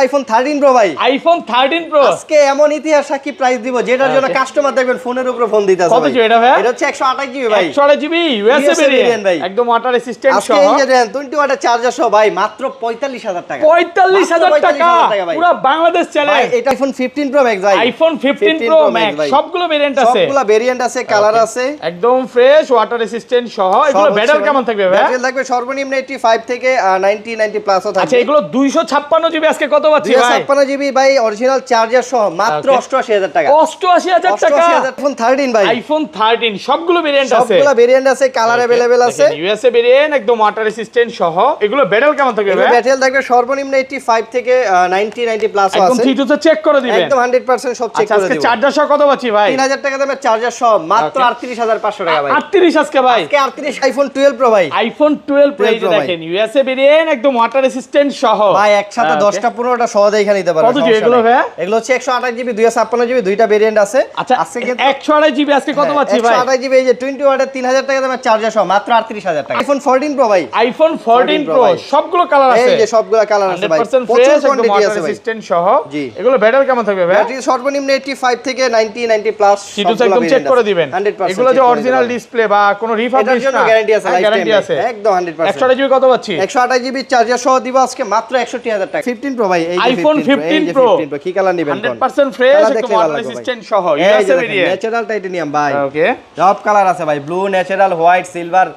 IPhone 13 pro ভাই, iPhone 13 pro আজকে এমন ইতিহাস সাক্ষী প্রাইস দিব যেটার জন্য কাস্টমার দেখবেন ফোনের উপরে ফোন দিতেছে। কত জিবি এটা ভাই? এটা হচ্ছে 128 জিবি ভাই, 128 জিবি ইউএসএ ভেরিয়েন্ট ভাই, একদম ওয়াটার রেসিস্ট্যান্ট সহ। আজকে এই যে দেন 20 ওয়াটের চার্জার সহ ভাই মাত্র 45000 টাকা। 45000 টাকা পুরো বাংলাদেশ চলে। ভাই এটা আইফোন 15 প্রো ম্যাক্স ভাই, আইফোন 15 প্রো ম্যাক্স সবগুলো ভেরিয়েন্ট আছে, সবগুলো ভেরিয়েন্ট আছে, কালার আছে, একদম ফ্রেশ ওয়াটার রেসিস্ট্যান্ট সহ। এগুলো ব্যাটারি কেমন থাকবে ভাই? ব্যাটারি থাকবে সর্বনিম্ন 85 থেকে 90 প্লাসও থাকবে। আচ্ছা এগুলো 256 জিবি আজকে কত পাচ্ছি ভাই? 256 জিবি ভাই অরিজিনাল চার্জার সহ মাত্র 88000 টাকা। 88000 টাকা আইফোন 13 ভাই, আইফোন 13 সবগুলো ভেরিয়েন্ট আছে, সবগুলো ভেরিয়েন্ট আছে, কালার अवेलेबल আছে, ইউএসএ ভেরিয়েন্ট একদম ওয়াটার রেসিস্ট্যান্ট সহ। এগুলো ব্যাটারি কেমন থাকবে ভাই? ব্যাটারি থাকবে সর্বনিম্ন 85 থেকে 90 প্লাসও আছে, একদম ঠিক আছে, চেক করে দিবেন একদম 100% সব চেক করে আজকে দিব। চার্জার সহ কত পাচ্ছি ভাই? 3000 টাকা দামের চার্জার সহ মাত্র 38500 টাকা ভাই। 38 আজকে ভাই, আজকে 38 আইফোন 12 প্রো ভাই, আইফোন 12 প্রো এই যে দেখেন ইউএসএ ভেরিয়েন্ট একদম ওয়াটার রেসিস্ট্যান্ট সহ ভাই একসাথে 10টা 15টা সহজে এখানে নিতে পারবেন। কত জিবি এগুলো ভাই? এগুলো হচ্ছে 128 জিবি 256 জিবি দুইটা ভেরিয়েন্ট আছে। আচ্ছা আজকে কিন্তু 128 জিবি আজকে কত পাচ্ছি ভাই? 128 জিবি এই যে 20 ওয়াটের 3000 টাকা দামের চার্জার সহ মাত্র 38000 টাকা। আইফোন 14 প্রো ভাই, আইফোন 14 প্রো সবগুলো কালার আছে, এই যে সবগুলো কালার আছে ভাই, 100% প্রচুর ফ্রেশ একদম কোয়ান্টিটি ওয়াটার আছে ভাই। রেসিস্ট্যান্ট সহ। জি। এগুলো ব্যাটারি কেমন থাকবে ভাই? ব্যাটারি সর্বনিম্ন 85 থেকে 90 প্লাস চিটুস একদম চেক করে দিবেন। এগুলো যে অরিজিনাল ডিসপ্লে বা কোনো রিফাবিশ না, গ্যারান্টি আছে, গ্যারান্টি আছে একদম 100%। 128 জিবি কত পাচ্ছি? 128 জিবি চার্জার সহ দিব আজকে মাত্র 61000 টাকা। 15 প্রো ভাই, এই যে আইফোন 15 প্রো কি কালার নেবেন? 100% ফ্রেশ একদম ওয়াটার রেসিস্ট্যান্ট সহ ইউএসএ ভেরিয়েন্ট, ন্যাচারাল টাইটানিয়াম ভাই, ওকে সব কালার আছে ভাই, ব্লু, ন্যাচারাল, হোয়াইট, সিলভার,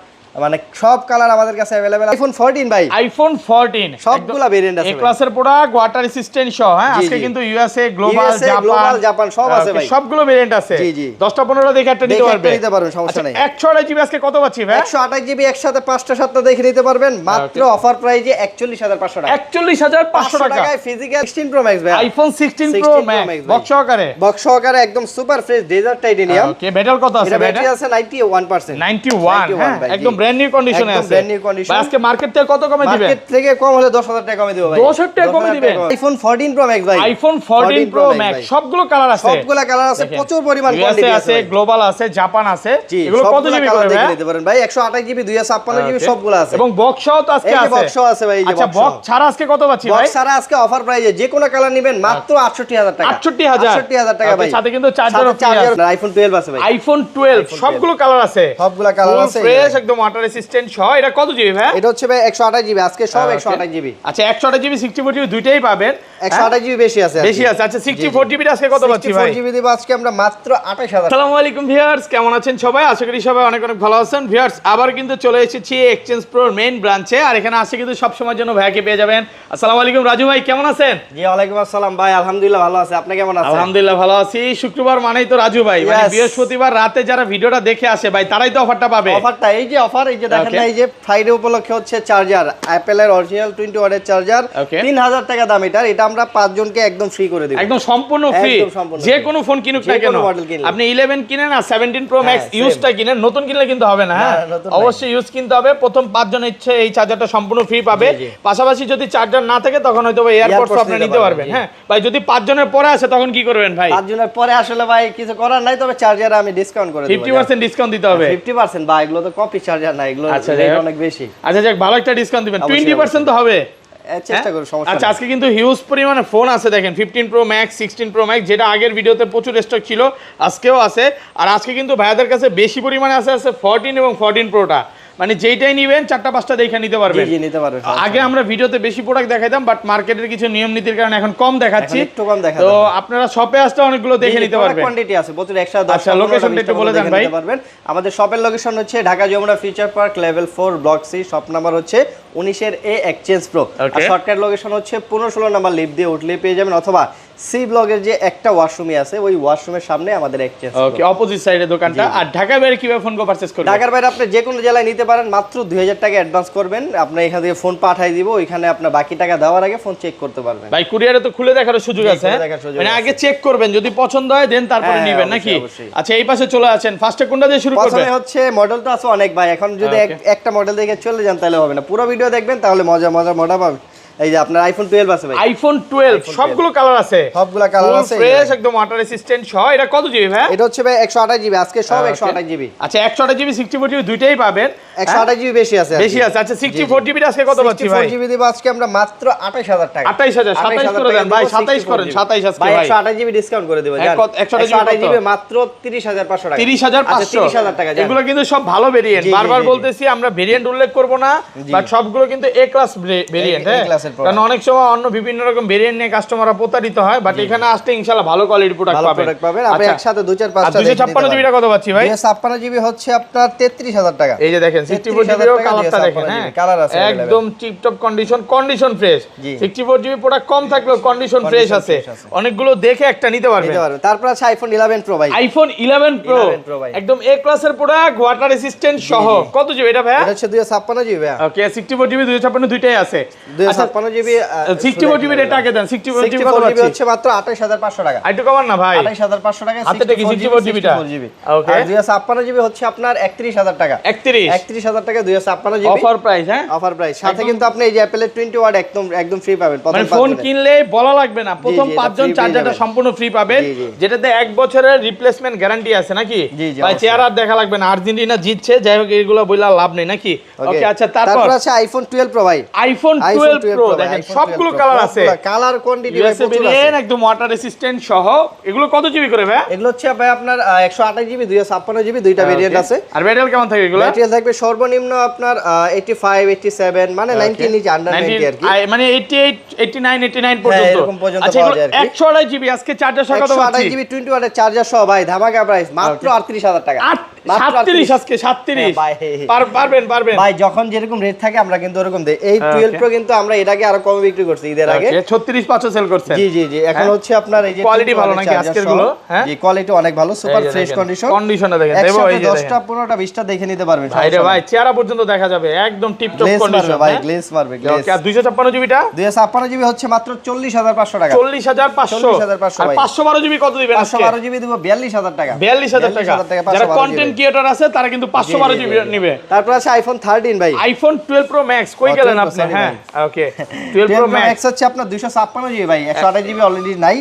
মানে সব কালার আমাদের কাছে अवेलेबल। আইফোন 14 ভাই, আইফোন 14 সবগুলা ভেরিয়েন্ট আছে এই ক্লাসের প্রোডাক্ট ওয়াটার রেসিস্ট্যান্ট সহ। হ্যাঁ আজকে কিন্তু ইউএসএ গ্লোবাল জাপান সব আছে ভাই, সবগুলো ভেরিয়েন্ট আছে। জি জি 10টা 15টা দেখে একটা নিতে পারবেন, সমস্যা নাই। 128 জিবি আজকে কত পাচ্ছি ভাই? 128 জিবি একসাথে 5টা 7টা দেখে নিতে পারবেন মাত্র অফার প্রাইজে 41500 টাকা। 41500 টাকা ফিজিক্যাল 16 প্রো ম্যাক্স ভাই, আইফোন 16 প্রো ম্যাক্স বক্স সহকারে একদম super fresh desert titanium. Okay battery কত আছে? ব্যাটারি আছে 91%, 91 হ্যাঁ একদম ব্র্যান্ড নিউ কন্ডিশনে আছে। Brand new condition. ভাই আজকে মার্কেট থেকে কত কমে দিবেন? মার্কেট থেকে কম হলে 10000 টাকা কমে দিব ভাই, 10000 টাকা কমে দিবেন। আইফোন 14 প্রো ম্যাক্স ভাই, আইফোন 14 প্রো ম্যাক্স সবগুলো কালার আছে, সবগুলা কালার আছে, প্রচুর পরিমাণ ইউএসএ কোয়ান্টিটি আছে, গ্লোবাল আছে, জাপান আছে। এগুলো কত জিবি করে ভাই? নিতে পারেন ভাই, 128 জিবি 256 জিবি সবগুলো আছে, এবং বক্স সহ তো আজকে আছে। বক্স আছে ভাই, এই যে আচ্ছা বক্স ছাড়া আজকে কত পাচ্ছি ভাই? বক্স ছাড়া আজকে অফার প্রাইজে যে কোনো কালার নেবেন মাত্র 68000 টাকা। 68000 টাকা ভাই, সাথে কিন্তু চার্জারও ফ্রি আছে। আইফোন 12 আছে ভাই, আইফোন 12 সবগুলো কালার আছে, সবগুলো কালার আছে, ফ্রেশ একদম ওয়াটার রেসিস্ট্যান্ট সহ। এটা কত জিবি ভাই? এটা হচ্ছে ভাই 128 জিবি আজকে সব 128 জিবি। আচ্ছা 128 জিবি 64 জিবি দুইটাই পাবেন, 128 জিবি বেশি আছে, বেশি আছে। আচ্ছা 64 জিবি আজকে কত পাচ্ছি ভাই? 64 জিবি দিব আজকে আমরা মাত্র 28000। আসসালামু আলাইকুম ভিউয়ার্স, কেমন আছেন সবাই? আশা করি সবাই অনেক অনেক ভালো আছেন। ভিউয়ার্স আবার কিন্তু চলে এসেছি এক্সচেঞ্জ প্রোর মেইন ব্রাঞ্চে, আর এখানে আসে কিন্তু সব সময়ের জন্য ভাইকে পেয়ে যাবেন। আসসালামু আলাইকুম রাজু ভাই, কেমন আছেন? জি ওয়ালাইকুম আসসালাম ভাই, আলহামদুলিল্লাহ ভালো আছি, আপনি কেমন আছেন? আলহামদুলিল্লাহ ভালো আছি। শুক্রবার মানেই তো রাজু ভাই, মানে বৃহস্পতিবার রাতে যারা ভিডিওটা দেখে আসে ভাই তারাই তো অফারটা পাবে। অফারটা এই যে অফার, এই যে দেখেন না, এই যে ফ্রাইডে উপলক্ষে হচ্ছে চার্জার, অ্যাপেলের অরিজিনাল 20 ওয়াটের চার্জার 3000 টাকা দাম। এটা আমরা 5 জনকে একদম ফ্রি করে দেব, একদম সম্পূর্ণ ফ্রি। যে কোনো ফোন কিনুক না কেন, আপনি 11 কিনেন আর 17 প্রো ম্যাক্স ইউজটা কিনেন, নতুন কিনলে কিন্তু হবে না। হ্যাঁ অবশ্যই ইউজ কিনতে হবে। প্রথম 5 জন ইচ্ছে এই চার্জারটা সম্পূর্ণ ফ্রি পাবে। পাশাপাশি যদি চার্জার না থাকে তখন হয়তো এয়ারপডস আপনি নিতে পারবেন। হ্যাঁ ভাই, যদি 5 জনের পরে আসে তখন কি করবেন ভাই? 5 জনের পরে আসলে ভাই কিছু করার নাই, তবে চার্জারে আমি ডিসকাউন্ট করে দেব, 50% ডিসকাউন্ট দিতে হবে। 50% ভাই, এগুলো তো কপি চার্জার না, এগুলো রেট অনেক বেশি। আচ্ছা যাক, ভালো একটা ডিসকাউন্ট দিবেন, 20% তো হবে, চেষ্টা করব, সমস্যা আচ্ছা আজকে কিন্তু হিউজ পরিমাণে ফোন আছে দেখেন, 15 প্রো ম্যাক্স, 16 প্রো ম্যাক্স, যেটা আগের ভিডিওতে প্রচুর স্টক ছিল আজকেও আছে। আর আজকে কিন্তু ভাইয়াদের কাছে বেশি পরিমাণে আছে 14 এবং 14 প্রোটা, মানে যেইটাই নিবেন 4টা 5টা দেখে নিতে পারবেন। জি নিতে পারবেন। আগে আমরা ভিডিওতে বেশি প্রোডাক্ট দেখাইতাম, বাট মার্কেটের কিছু নিয়ম নীতির কারণে এখন কম দেখাচ্ছি, একটু কম দেখাচ্ছি। তো আপনারা শপে আসলে অনেকগুলো দেখে নিতে পারবেন। কোয়ান্টিটি আছে প্রচুর, 110। আচ্ছা লোকেশনটা একটু বলে দেন ভাই। আমাদের শপের লোকেশন হচ্ছে Dhaka Jamuna future park level 4 block C, shop number হচ্ছে 19 এর এ এক্সচেঞ্জ প্রো। আর শর্টকাট লোকেশন হচ্ছে 15-16 নাম্বার লিফট দিয়ে উঠলে পেয়ে যাবেন, অথবা সি ব্লকের যে একটা ওয়াশরুমই আছে ওই ওয়াশরুমের সামনে আমাদের এক্সচেঞ্জ। ওকে, অপোজিট সাইডে দোকানটা। আর ঢাকার বাইরে কিভাবে ফোন পারচেজ করবেন? ঢাকার বাইরে আপনি যে কোনো জেলায় নিতে পারেন, মাত্র 2000 টাকা অ্যাডভান্স করবেন, আপনি এখান থেকে ফোন পাঠিয়ে দিব, ওইখানে আপনি বাকি টাকা দেওয়ার আগে ফোন চেক করতে পারবেন। ভাই কুরিয়ারে তো খুলে দেখার সুযোগ আছে, মানে আগে চেক করবেন, যদি পছন্দ হয় দেন তারপরে নেবেন নাকি? আচ্ছা এই পাশে চলে আসেন, ফার্স্টে কোনটা দিয়ে শুরু করবেন? প্রথমে হচ্ছে মডেল তো আছে অনেক ভাই, এখন যদি একটা মডেল দেখে চলে যান তাহলে হবে না, পুরো ভিডিও দেখবেন তাহলে মজা পাবেন। এই যে আপনার আইফোন 12 আছে ভাই, আইফোন 12 সবগুলো কালার আছে, সবগুলা কালার আছে, ফ্রেশ একদম ওয়াটার রেসিস্ট্যান্ট সহ। এটা কত জিবি ভাই? এটা হচ্ছে ভাই 128 জিবি আজকে সব 128 জিবি। আচ্ছা 128 জিবি 64 জিবি দুইটাই পাবেন। 128 জিবি বেশি আছে আচ্ছা 64 জিবি আজকে কত পাচ্ছি ভাই 64 জিবি দিব আজকে আমরা মাত্র 28000 টাকা 28000 27 করে দেন ভাই 27 করেন 27 আজকে ভাই ভাই 128 জিবি ডিসকাউন্ট করে দেব জান 128 জিবি মাত্র 30500 টাকা 30500 30000 টাকা এগুলো কিন্তু সব ভালো ভেরিয়েন্ট বারবার বলতেছি আমরা ভেরিয়েন্ট উল্লেখ করব না বাট সবগুলো কিন্তু এ ক্লাস ভেরিয়েন্ট হ্যাঁ কারণ অনেক সময় অন্য বিভিন্ন রকম ভেরিয়েন্ট নিয়ে কাস্টমাররা প্রতারিত হয় বাট এখানে আসলে ইনশাআল্লাহ ভালো কোয়ালিটির প্রোডাক্ট পাবেন আপনি একসাথে 2 4 5 টা 256 জিবি কত পাচ্ছি ভাই 256 জিবি হচ্ছে আপনার 33000 টাকা এই যে দেখেন 64 জিবি এর কালারটা দেখেন হ্যাঁ কালার আছে একদম tiptop condition fresh 64 GB product কম থাকলেও কন্ডিশন ফ্রেশ আছে অনেকগুলো দেখে একটা নিতে পারবেন তারপর আছে আইফোন 11 প্রো ভাই আইফোন 11 প্রো একদম এ ক্লাসের প্রোডাক্ট ওয়াটার রেসিস্ট্যান্ট সহ কত জিবি এটা ভাই এটা হচ্ছে 256 জিবি ওকে 64 জিবি 256 দুইটাই আছে 256 জিবি 64 জিবি রেট আগে দেন 64 জিবি কত জিবি হচ্ছে মাত্র 28500 টাকা আইটু কমান না ভাই 28500 টাকা হাতে দেখি 64 জিবিটা ওকে আর 256 জিবি হচ্ছে আপনার 31000 টাকা 31000 টাকা 256 জিবি অফার প্রাইস হ্যাঁ অফার প্রাইস সাথে কিন্তু আপনি এই যে অ্যাপলের 20 ওয়াট একদম ফ্রি পাবেন মানে ফোন কিনলে বলা লাগবে না প্রথম 5 জন চার্জারটা সম্পূর্ণ ফ্রি পাবেন যেটাতে 1 বছরের রিপ্লেসমেন্ট গ্যারান্টি আছে নাকি ভাই চেহারা দেখা লাগবে না আর্জেন্টিনা জিতছে যাই হোক এগুলো বইলা লাভ নেই নাকি ওকে আচ্ছা তারপর আছে আইফোন 12 প্রো ভাই আইফোন 12 প্রো দেখেন সবগুলো কালার আছে কালার কোয়ান্টিটি ভাই প্রচুর আছে একদম ওয়াটার রেসিস্ট্যান্ট সহ এগুলো কত জিবি করে ভাই এগুলো হচ্ছে ভাই আপনার 128 জিবি 256 জিবি দুইটা ভেরিয়েন্ট আছে আর ব্যাটারি কেমন থাকে এগুলো ব্যাটারি থাকবে সর্বনিম্ন আপনার 85 87 মানে 90 নিচে আন্ডার 90 আর কি মানে 88 89 89 পর্যন্ত এরকম পর্যন্ত আচ্ছা পাওয়া যায় 128 জিবি আজকে চার্জার সহ কত পাচ্ছি 128 জিবি 20 ওয়াটের চার্জার সহ ভাই ধামাকা প্রাইস মাত্র 38000 টাকা 37 আজকে 37 পারবেন ভাই যখন যেরকম রেট থাকে আমরা কিন্তু ওরকম দেই এই 12 প্রো কিন্তু আমরা এর আগে আরো কমে বিক্রি করছি ঈদের আগে 36 500 সেল করছেন জি এখন হচ্ছে আপনার এই যে কোয়ালিটি ভালো নাকি আজকের গুলো হ্যাঁ জি কোয়ালিটি অনেক ভালো সুপার ফ্রেশ কন্ডিশনটা দেখেন দেবো এই যে 10টা 15টা 20টা দেখে নিতে পারবেন ভাই রে ভাই চেহারা পর্যন্ত দেখা যাবে একদম টিপটপ কন্ডিশন ভাই গ্লেজ মারবে গ্লেজ ওকে আর 256 জিবিটা 256 জিবি হচ্ছে মাত্র 40500 টাকা 40500 আর 512 জিবি কত দিবেন আজকে 512 জিবি দেব 42000 টাকা 42000 টাকা যারা কন্টেন্ট ক্রিয়েটর আছে তারা কিন্তু 512 জিবি নেবে তারপর আছে আইফোন 13 ভাই আইফোন 12 প্রো ম্যাক্স কই গেলেন আপনি হ্যাঁ ওকে 12 প্রো ম্যাক্স হচ্ছে আপনার 256 জিবি ভাই 128 জিবি অলরেডি নাই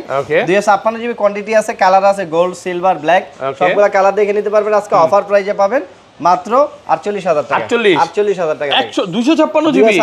256 জিবি কোয়ান্টিটি আছে কালার আছে গোল্ড সিলভার ব্ল্যাক সবগুলা কালার দেখে নিতে পারবেন আজকে অফার প্রাইসে পাবেন মাত্র 48000 টাকা 48000 টাকা 256 জিবি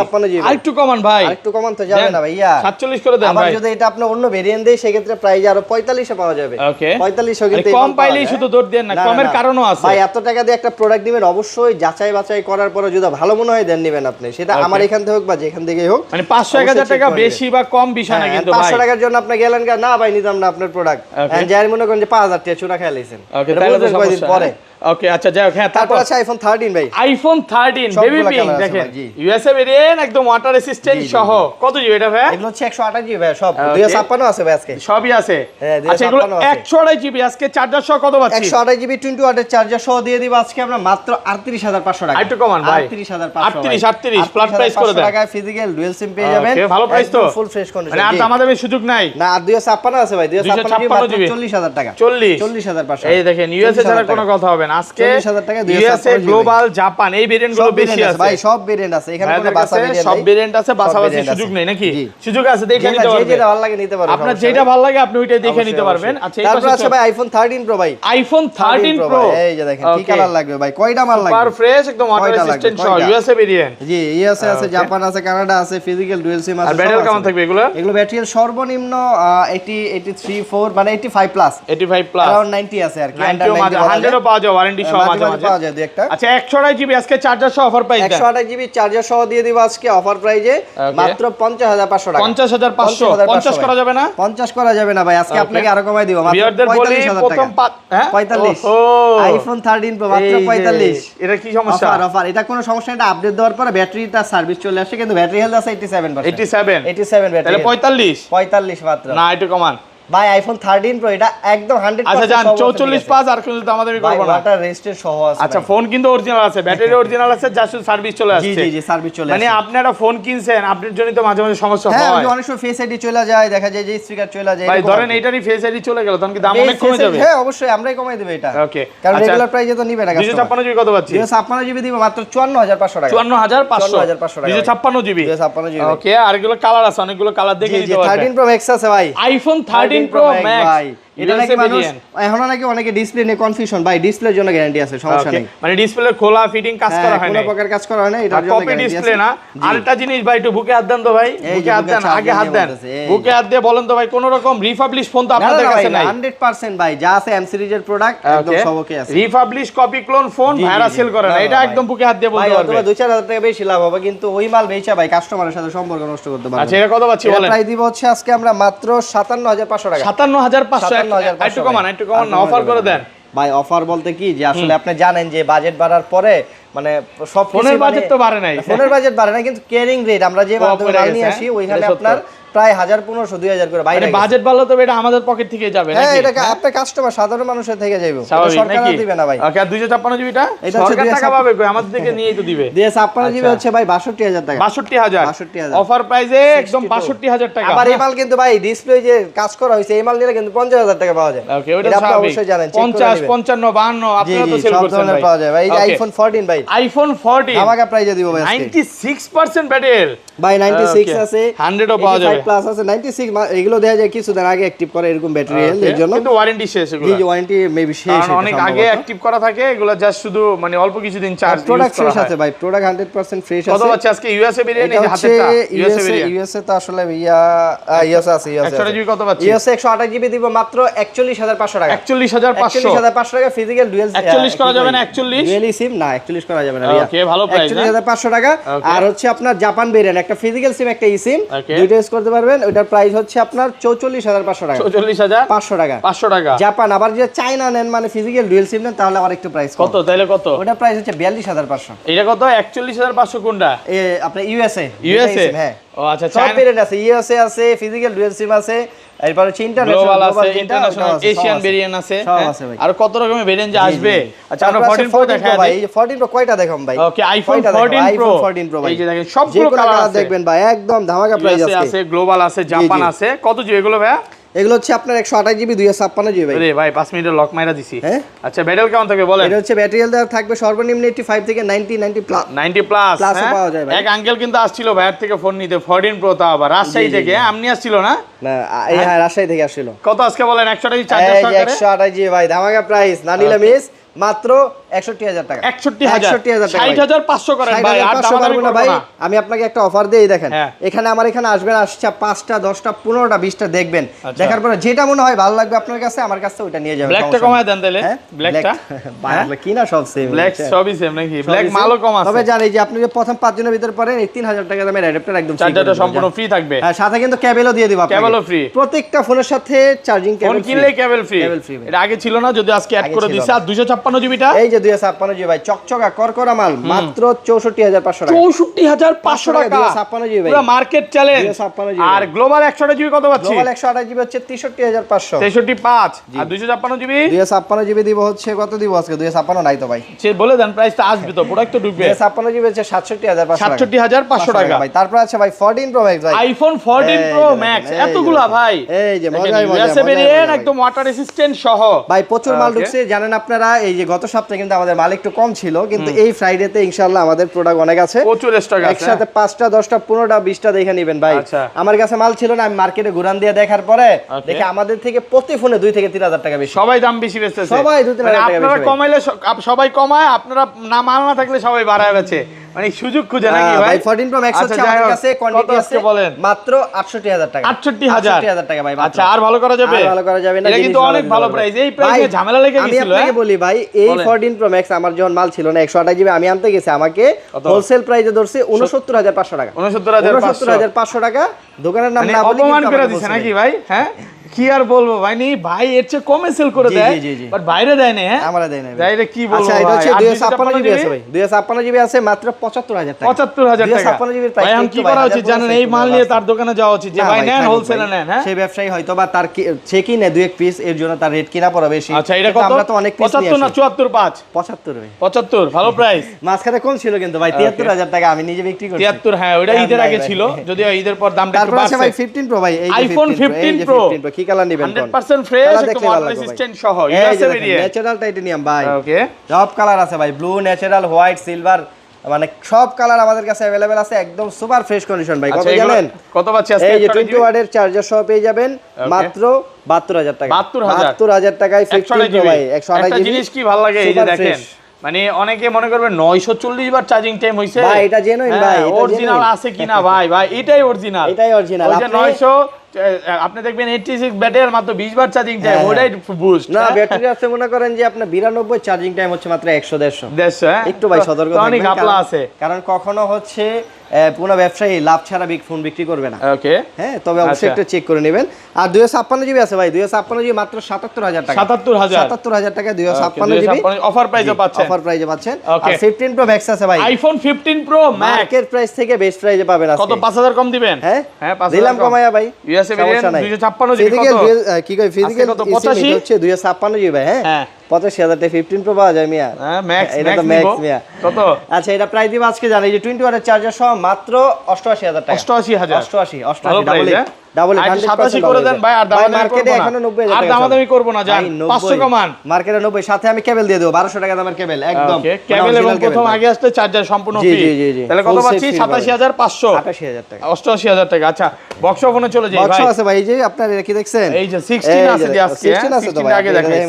আরেকটু কমান ভাই আরেকটু কমান তো যাবে না ভাইয়া 47 করে দেন ভাই আবার যদি এটা আপনি অন্য ভেরিয়েন্ট দেই সেই ক্ষেত্রে প্রাইস আরো 45 এ পাওয়া যাবে ওকে 45 কিন্তু কম পাইলেই শুধু দৌড় দেন না কমের কারণও আছে ভাই এত টাকা দিয়ে একটা প্রোডাক্ট দিবেন অবশ্যই যাচাই বাছাই করার পরে যদি ভালো মনে হয় দেন নেবেন আপনি সেটা আমার এখান থেকে হোক বা যেখান থেকেই হোক মানে 500 1000 টাকা বেশি বা কম বিষয় না কিন্তু ভাই 500 টাকার জন্য আপনি গেলেন না ভাই নিতাম না আপনার প্রোডাক্ট যাই মনে করেন যে 5000 টাকা চুরা খেয়ে লাইছেন ওকে তাহলে তো সমস্যা পরে ওকে আচ্ছা যাই হোক হ্যাঁ তারপর আছে আইফোন 13 ভাই আইফোন 13 বেবি পিঙ্ক দেখেন ইউএসএ ভেরিয়েন্ট একদম ওয়াটার রেসিস্ট্যান্ট সহ কত জিবি এটা ভাই এগুলো হচ্ছে 128 জিবি ভাই সব 256 আছে ভাই আজকে সবই আছে আচ্ছা এগুলো 128 জিবি আজকে চার্জার সহ কত পাচ্ছি 128 জিবি 20 ওয়াটের চার্জার সহ দিয়ে দিব আজকে আমরা মাত্র 38500 টাকা একটু কমান ভাই 38500 ফ্ল্যাট প্রাইস করে দেন টাকা ফিজিক্যাল ডুয়াল সিম পেয়ে যাবেন ওকে ভালো প্রাইস তো ফুল ফ্রেশ কন্ডিশন মানে আর দামাদামি সুযোগ নাই না আর 256 আছে ভাই 256 জিবি 40000 টাকা 40500 এই দেখেন ইউএসএ ছাড়া কোনো কথা হবে না আজকে 40000 টাকা ইউএসএ গ্লোবাল জাপান এই ভেরিয়েন্ট গুলো বেশি আছে ভাই সব ভেরিয়েন্ট আছে এখানে কোনো বাসা ভেরিয়েন্ট সব ভেরিয়েন্ট আছে বাসাবাসি সুযোগ নেই নাকি সুযোগ আছে দেখে নিতে পারবেন যেটা ভালো লাগে নিতে পারবেন আপনার যেটা ভালো লাগে আপনি ওইটাই দেখে নিতে পারবেন আচ্ছা তারপর আছে ভাই আইফোন 13 প্রো ভাই আইফোন 13 প্রো এই যে দেখেন কি কালার লাগবে ভাই কয়টা মাল লাগবে সুপার ফ্রেশ একদম ওয়াটার রেসিস্ট্যান্ট সহ ইউএসএ ভেরিয়েন্ট জি ইউএসএ আছে জাপান আছে কানাডা আছে ফিজিক্যাল ডুয়াল সিম আছে আর ব্যাটারি কেমন থাকবে এগুলো ব্যাটারি সর্বনিম্ন 83 মানে 85 প্লাস 85 প্লাস अराउंड 90 আছে আর কি 100 ও পাওয়া যায় ওয়ারেন্টি সহ মাঝে মাঝে পাওয়া যায় একটা আচ্ছা 128 জিবি আজকে চার্জার সহ অফার প্রাইস 128 জিবি চার্জার সহ দিয়ে দিব আজকে অফার প্রাইজে মাত্র 50500 টাকা 50500 50 করা যাবে না 50 করা যাবে না ভাই আজকে আপনাকে আরো কমাই দিব মাত্র 45000 টাকা প্রথম 45 আইফোন 13 প্রো মাত্র 45 এটা কি সমস্যা অফার এটা কোনো সমস্যা না, এটা আপডেট দেওয়ার পরে ব্যাটারিটা সার্ভিস চলে আসে কিন্তু ব্যাটারি হেলথ আছে 87% ব্যাটারি তাহলে 45 মাত্র না একটু কমান ভাই আইফোন 13 প্রো এটা একদম 100% আচ্ছা জান 44 পাস আর কিন্তু আমাদের করব না ওয়াটার রেজিস্টার সহ আছে আচ্ছা ফোন কিন্তু অরিজিনাল আছে ব্যাটারি অরিজিনাল আছে যা শুধু সার্ভিস চলে আসছে জি সার্ভিস চলে আসছে মানে আপনি একটা ফোন কিনছেন আপনার জন্য তো মাঝে মাঝে সমস্যা হয় হ্যাঁ অনেক সময় ফেস আইডি চলে যায় দেখা যায় যে স্পিকার চলে যায় ভাই ধরেন এইটারই ফেস আইডি চলে গেল তখন কি দাম অনেক কমে যাবে হ্যাঁ অবশ্যই আমরাই কমাই দেব এটা ওকে কারণ রেগুলার প্রাইসে তো নিবে না কাস্টমার 256 জিবি কত পাচ্ছি 256 জিবি দিব মাত্র 54500 টাকা 54500 256 জিবি ওকে আর এগুলো কালার আছে অনেকগুলো কালার দেখে নিতে পারবেন 13 প্রো ম্যাক্স আছে ভাই আইফোন 13 প্রো ম্যাক্স এটা নাকি মানুষ এখন নাকি অনেকে ডিসপ্লে নিয়ে কনফিউশন ভাই, ডিসপ্লের জন্য গ্যারান্টি আছে, সমস্যা নেই। মানে ডিসপ্লে খোলা ফিটিং কাজ করা হয় না, কোনো প্রকার কাজ করা হয় না, এটার জন্য কপি ডিসপ্লে না। আরেকটা জিনিস ভাই, একটু বুকে হাত দেন তো ভাই, বুকে হাত দেন, আগে হাত দেন, বুকে হাত দিয়ে বলেন তো ভাই, কোন রকম রিফাবলিশ ফোন তো আপনাদের কাছে নাই? 100% ভাই, যা আছে এম সিরিজের প্রোডাক্ট একদম সব ওকে আছে। রিফাবলিশ কপি ক্লোন ফোন ভাইরা সেল করে না, এটা একদম বুকে হাত দিয়ে বলতে পারবে। ভাই অথবা 2-4 হাজার টাকা বেশি লাভ হবে, কিন্তু ওই মাল বেচা ভাই কাস্টমারের সাথে সম্পর্ক নষ্ট করতে পারবে। আচ্ছা, এটা কত পাচ্ছি বলেন? প্রাইস দিব হচ্ছে আজকে আমরা মাত্র 57500 টাকা। 57500, একটু কমান না, অফার করে দেন ভাই। অফার বলতে কি যে আসলে আপনি জানেন যে বাজেট বাড়ার পরে মানে সব ফোনের বাজেট তো বাড়ে নাই, ফোনের বাজেট বাড়ে না, কিন্তু কেয়ারিং রেট আমরা যে মাধ্যমে মাল নিয়ে আসি ওইখানে আপনার প্রায় 1500-2000 করে বাইরে বাজেট বাড়লে তো এটা আমাদের পকেট থেকে যাবে নাকি? হ্যাঁ, এটা আপনার কাস্টমার সাধারণ মানুষের থেকে যাবে, সরকার দিবে না ভাই। ওকে, আর 256 জিবিটা সরকার টাকা পাবে কই? আমাদের থেকে নিয়েই তো দিবে। 256 জিবি হচ্ছে ভাই 62000 টাকা। 62000 অফার প্রাইসে একদম 62000 টাকা। আবার এই মাল কিন্তু ভাই ডিসপ্লে যে কাজ করা হইছে এই মাল নিলে কিন্তু 50000 টাকা পাওয়া যায়। ওকে, ওটা আপনি অবশ্যই জানেন, 50 55 52 আপনারা তো সেল করছেন ভাই, পাওয়া যায় ভাই। এই যে আইফোন 14 ভাই, আইফোন 14 ধামাকা প্রাইসে দিব ভাই আজকে। 96% ব্যাটারি ভাই, 96 আছে, 100 ও পাওয়া যাবে, 85 প্লাস আছে। 96 এগুলো দেয়া যায় কিছুদিন আগে অ্যাক্টিভ করে এরকম ব্যাটারি হেলথ এর জন্য, কিন্তু ওয়ারেন্টি শেষ, এগুলো জি ওয়ারেন্টি মেবি শেষ, কারণ অনেক আগে অ্যাক্টিভ করা থাকে, এগুলো জাস্ট শুধু মানে অল্প কিছুদিন চার্জ ইউজ করা হয়। প্রোডাক্ট ফ্রেশ আছে ভাই, প্রোডাক্ট 100% ফ্রেশ আছে। কত আছে আজকে ইউএসএ ভেরিয়েন্ট? এই যে হাতেরটা ইউএসএ তো আসলে ইউএসএ আছে, 128 জিবি কত পাচ্ছি? ইউএসএ 128 জিবি দিব মাত্র 44500 টাকা। 41500 টাকা ফিজিক্যাল ডুয়াল। 41 করা যাবে না? 41 ডুয়ালি সিম না, 41 করা যাবে না ভাইয়া। ওকে, ভালো প্রাইস, 41500 টাকা। আর হচ্ছে আপনার জাপান ভেরিয়েন্ট, একটা ফিজিক্যাল সিম একটা ই সিম, দুইটা ইউজ করতে পারবেন। ওটার প্রাইস হচ্ছে আপনার 44500 টাকা। 44500 টাকা, 500 টাকা জাপান। আবার যে চায়না নেন মানে ফিজিক্যাল ডুয়াল সিম নেন তাহলে আবার একটু প্রাইস কত? তাহলে কত? ওটার প্রাইস হচ্ছে 42500। এটা কত? 41500 কোনটা? আপনার ইউএসএ। হ্যাঁ, ও আচ্ছা, সব ভেরিয়েন্ট আছে, ইউএসএ আছে, ফিজিক্যাল ডুয়াল সিম আছে, এরপর হচ্ছে ইন্টারন্যাশনাল আছে, ইন্টারন্যাশনাল এশিয়ান ভেরিয়েন্ট আছে, সব আছে ভাই। আর কত রকমের ভেরিয়েন্ট যে আসবে। আচ্ছা, আমরা 14 প্রো দেখাই ভাই। এই যে 14 প্রো কয়টা দেখাম ভাই? ওকে, আইফোন 14 প্রো ভাই, এই যে দেখেন সবগুলো কালার দেখবেন ভাই, একদম ধামাকা প্রাইস আছে, গ্লোবাল আছে, জাপান আছে। কত জিবি এগুলো ভাই? এগুলো হচ্ছে আপনার 128 জিবি 256 জিবি ভাই। আরে ভাই 5 মিনিটের লক মাইরা দিছি। আচ্ছা, ব্যাটারি কেমন থাকবে বলেন? এটা হচ্ছে ব্যাটারি হেলথ থাকবে সর্বনিম্ন 85 থেকে 90 প্লাস। 90 প্লাস পাওয়া যায় ভাই। এক আঙ্কেল কিন্তু আসছিল ভাইয়ের থেকে ফোন নিতে 14 প্রো, তা আবার রাজশাহী থেকে। আপনি আসছিল না? না, হ্যাঁ রাজশাহী থেকে আসছিল। কত আজকে বলেন? 128 চার্জার সহকারে 128 জিবি ভাই, ধামাকা প্রাইস, না নিলে মিস। মাত্র 61000 টাকা। 61000 টাকা, 60500 করেন ভাই, আর দামাদামি করব না আমি আপনাকে একটা অফার দেই, দেখেন এখানে আমার এখানে আসবেন, আসছে 5টা 10টা 15টা 20টা দেখবেন, দেখার পরে যেটা মনে হয় ভালো লাগবে আপনার কাছে, আমার কাছে ওটা নিয়ে যাবেন। ব্ল্যাকটা কমায় দেন তাহলে। ব্ল্যাকটা ভাই আপনি কি না সব সেম, ব্ল্যাক সবই সেম নাকি? ব্ল্যাক মালও কম আছে, তবে জানি যে আপনি যে প্রথম 5 জনের ভিতর পড়েন 3000 টাকা দামের অ্যাডাপ্টার একদম চার্জারটা সম্পূর্ণ ফ্রি থাকবে। হ্যাঁ, সাথে কিন্তু কেবলও দিয়ে দিব আপনাকে, কেবলও ফ্রি, প্রত্যেকটা ফোনের সাথে চার্জিং কেবল, ফোন কিনলে কেবল ফ্রি। এটা আগে ছিল না, যদি আজকে অ্যাড করে দিছে। আর 256 জিবিটা এই যে 256 জিবি ভাই, চকচকা করকরা মাল, মাত্র 64500 টাকা। 64500 টাকা 256 জিবি ভাই, পুরো মার্কেট চ্যালেঞ্জ। 256 জিবি। আর গ্লোবাল 128 জিবি কত পাচ্ছি? গ্লোবাল 128 জিবি হচ্ছে 63500। 635। আর 256 জিবি? 256 জিবি দিব হচ্ছে কত দিব আজকে? 256 নাই তো ভাই, সে বলে দেন, প্রাইস তো আসবে তো, প্রোডাক্ট তো ঢুকবে। 256 জিবি হচ্ছে 67500 টাকা। 67500 টাকা ভাই। তারপর আছে ভাই 14 প্রো ম্যাক্স ভাই, আইফোন 14 প্রো ম্যাক্স, এতগুলা ভাই। এই যে মজা ইউএসএ ভেরিয়েন্ট একদম ওয়াটার রেসিস্ট্যান্ট সহ ভাই, প্রচুর মাল ঢুকছে জানেন আপনারা। এই যে গত সপ্তাহে কিন্তু আমাদের মাল একটু কম ছিল, কিন্তু এই ফ্রাইডেতে ইনশাআল্লাহ আমাদের প্রোডাক্ট অনেক আছে, প্রচুর স্টক আছে। একসাথে 5টা 10টা 15টা 20টা দেখে নেবেন ভাই। আমার কাছে মাল ছিল না, আমি মার্কেটে ঘুরান দিয়ে দেখার পরে দেখে আমাদের থেকে প্রতি ফোনে 2 থেকে 3000 টাকা বেশি, সবাই দাম বেশি বেচতেছে, সবাই 2-3000 টাকা বেশি। আপনারা কমাইলে সবাই কমায়, আপনারা না মাল না থাকলে সবাই বাড়ায় বেচে, মানে সুযোগ খুঁজে নাকি ভাই? 14 প্রো ম্যাক্স হচ্ছে আমাদের কাছে কোয়ান্টিটি আছে মাত্র 68000 টাকা। 68000 টাকা ভাই। আচ্ছা, আর ভালো করা যাবে? আর ভালো করা যাবে না, এটা কিন্তু অনেক ভালো প্রাইস। এই প্রাইসে ঝামেলা লেগে গিয়েছিল। আমি আপনাকে বলি ভাই, এই 14 প্রো ম্যাক্স আমার যখন মাল ছিল না 128 জিবি, আমি আনতে গেছি, আমাকে হোলসেল প্রাইসে ধরছে 69500 টাকা। 69500 টাকা। দোকানের নাম না বলি অপমান করে দিছে নাকি ভাই? হ্যাঁ, কি আর বলবো ভাই, নি ভাই এর চেয়ে কমে সেল করে দেয়, বাট বাইরে দেয় না। হ্যাঁ, আমরা দেয় না। বাইরে কি বলবো? আচ্ছা, এটা হচ্ছে 256 জিবি আছে ভাই, 256 জিবি আছে মাত্র 75000 টাকা। 75000 টাকা 256 জিবির প্রাইস। ভাই আমি কি করা উচিত জানেন? এই মাল নিয়ে তার দোকানে যাওয়া উচিত, যে ভাই নেন, হোলসেলে নেন। হ্যাঁ, সেই ব্যবসায়ী হয়তো বা তার সে কিনে 2-1 পিস, এর জন্য তার রেট কিনা পড়া বেশি। আচ্ছা, এটা কত? আমরা তো অনেক পিস নিয়ে 75 না 74 5? 75 ভাই, 75 ভালো প্রাইস। মাঝখানে কম ছিল কিন্তু ভাই, 73000 টাকা আমি নিজে বিক্রি করছি। 73, হ্যাঁ ওটা ঈদের আগে ছিল, যদিও ঈদের পর দামটা একটু বাড়ছে। ভাই 15 প্রো ভাই, এই যে আইফোন 15 প্রো কি কালার নেবেন? 100% ফ্রেশ, একদম ওয়াটার রেসিস্ট্যান্ট সহ, ইউএসএ ভেরিয়েন্ট, ন্যাচারাল টাইটানিয়াম ভাই। ওকে, সব কালার আছে ভাই, ব্লু, ন্যাচারাল, হোয়াইট, সিলভার, মানে সব কালার আমাদের কাছে अवेलेबल আছে, একদম সুপার ফ্রেশ কন্ডিশন ভাই। কত আচ্ছা, জানেন? কত পাচ্ছি আজকে? এই যে 20 ওয়াটের চার্জার সহ পেয়ে যাবেন মাত্র 72000 টাকা। 72000 টাকায় 15 প্রো ভাই 128 একটা জিবি। জিনিস কি ভালো লাগে এই যে দেখেন, মানে অনেকে মনে করবে 940 বার চার্জিং টাইম হইছে ভাই, এটা জেনুইন ভাই, এটা অরিজিনাল আছে কিনা ভাই, ভাই এটাই অরিজিনাল, এটাই অরিজিনাল। ওই যে 900 আপনি দেখবেন 86 ব্যাটারি মাত্র 20 বার চার্জিং টাইম, ওটাই বুস্ট না ব্যাটারি আছে মনে করেন যে আপনার 92 চার্জিং টাইম হচ্ছে মাত্র 100 150 হ্যাঁ একটু ভাই সতর্ক অনেক থাকবেন, আপলা আছে, কারণ কখনো হচ্ছে পুরো ব্যবসায়ী লাভ ছাড়া বিগ ফোন বিক্রি করবে না। ওকে হ্যাঁ, তবে অবশ্যই একটু চেক করে নেবেন। আর 256 জিবি আছে ভাই, 256 জিবি মাত্র 77000 টাকা। 77000 টাকা 256 জিবি অফার প্রাইসে পাচ্ছেন, অফার প্রাইসে পাচ্ছেন। আর 15 প্রো ম্যাক্স আছে ভাই, iPhone 15 pro max market price থেকে বেস্ট প্রাইসে পাবেন আজকে। কত 5000 কম দিবেন? হ্যাঁ হ্যাঁ 5000 দিলাম কমায়া ভাই, ইউএসএ ভেরিয়েন্ট 256 জিবি কত কি কই ফিজিক্যাল কত 85 হচ্ছে 256 জিবি ভাই। হ্যাঁ 85000 টাকা 15 প্রো পাওয়া যায় মিয়া। হ্যাঁ ম্যাক্স এটা তো ম্যাক্স মিয়া। কত? আচ্ছা এটা প্রাইস দিব আজকে জানেন এই যে 20 ওয়াটের চার্জার সহ মাত্র 88000 টাকা। 88000 88 ডাবল 87 করে দেন ভাই, আর দামাদামি মার্কেটে করব না, এখনো 90000 আর টাকা দামাদামি করব না, জান 500 কমান মার্কেটে 90, সাথে আমি কেবল দিয়ে দেব 1200 টাকা দামের কেবল একদম কেবল, এবং প্রথম আগে আসলে চার্জার সম্পূর্ণ ফ্রি। তাহলে কত পাচ্ছি? 87500 88000 টাকা 88000 টাকা। আচ্ছা বক্স ফোনে চলে যাই ভাই, বক্স আছে ভাই, এই যে আপনার এটা কি দেখছেন, এই যে 16 আছে যে আজকে 16 আছে তো 16 ভাই, আগে দেখাই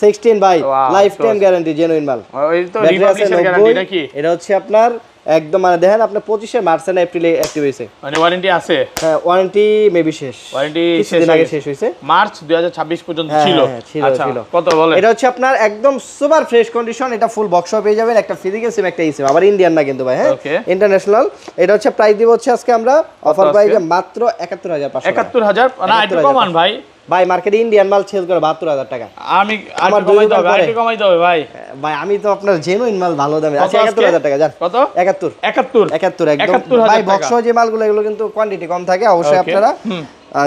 16 ভাই লাইফ টাইম গ্যারান্টি জেনুইন মাল। এই তো রিপাবলিশের গ্যারান্টি নাকি? এটা হচ্ছে আপনার একদম মানে দেখেন আপনার 25 মার্চ না এপ্রিলে অ্যাক্টিভ হইছে, মানে ওয়ারেন্টি আছে? হ্যাঁ ওয়ারেন্টি মেবি শেষ, ওয়ারেন্টি কিছুদিন আগে শেষ হইছে, মার্চ 2026 পর্যন্ত ছিল। আচ্ছা ছিল। কত বলেন? এটা হচ্ছে আপনার একদম সুপার ফ্রেশ কন্ডিশন, এটা ফুল বক্স পেয়ে যাবেন, একটা ফিজিক্যাল সিম একটা ইসিম, আবার ইন্ডিয়ান না কিন্তু ভাই, হ্যাঁ ইন্টারন্যাশনাল। এটা হচ্ছে প্রাইস দিব হচ্ছে আজকে আমরা অফার প্রাইসে মাত্র 71500 71000 না একটু কমান ভাই, ভাই মার্কেটে ইন্ডিয়ান মাল সেল করে 72000 টাকা। আমি আমার কমাই দাও ভাই, একটু কমাই দাও ভাই, ভাই আমি তো আপনার জেনুইন মাল ভালো দামে আছে 71000 টাকা জান। কত? 71 একদম ভাই। বক্স যে মালগুলো এগুলো কিন্তু কোয়ান্টিটি কম থাকে, অবশ্যই আপনারা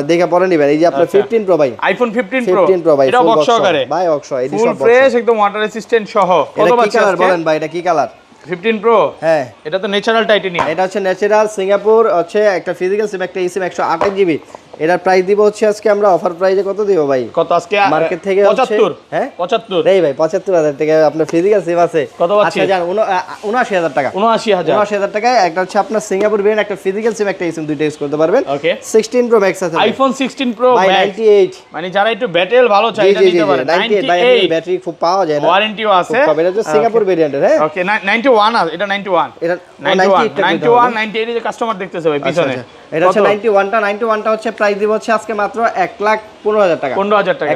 দেখে পরে নেবেন। এই যে আপনার 15 প্রো ভাই, আইফোন 15 প্রো ভাই, এটা বক্স সহকারে ভাই, বক্স এডি ফুল সব ফ্রেশ একদম ওয়াটার রেসিস্ট্যান্ট সহ। কত এটা কি পাচ্ছেন কালার বলেন ভাই, এটা কি কালার? 15 প্রো হ্যাঁ এটা তো ন্যাচারাল টাইটানিয়াম, এটা হচ্ছে ন্যাচারাল সিঙ্গাপুর, হচ্ছে একটা ফিজিক্যাল সিম একটা ইসিম 128 জিবি। এটার প্রাইস দিব হচ্ছে আজকে আমরা অফার প্রাইসে কত দিব ভাই? কত আজকে মার্কেট থেকে 75? হ্যাঁ 75 এই ভাই 75000 টাকা আপনার ফিজিক্যাল সিম আছে। কত পাচ্ছি? আচ্ছা জান 79000 টাকা, 79000 টাকায় একটা হচ্ছে আপনার সিঙ্গাপুর ভেরিয়েন্ট একটা ফিজিক্যাল সিম একটা ইসিম দুইটা ইউজ করতে পারবেন। ওকে 16 প্রো ম্যাক্স আছে আইফোন 16 প্রো ভাই ম্যাক্স 98, মানে যারা একটু ব্যাটারি ভালো চাই এটা নিতে পারে। 98 ভাই, এর ব্যাটারি খুব পাওয়া যায় না, ওয়ারেন্টিও আছে, এটা হচ্ছে সিঙ্গাপুর ভেরিয়েন্টের। হ্যাঁ ওকে 91 আছে, এটা 91 এটা 91 98 যে কাস্টমার দেখতেছে ভাই পিছনে, এটা হচ্ছে 91টা হচ্ছে প্রাইস দিব হচ্ছে আজকে মাত্র 1,15,000 টাকা। 15000 টাকা।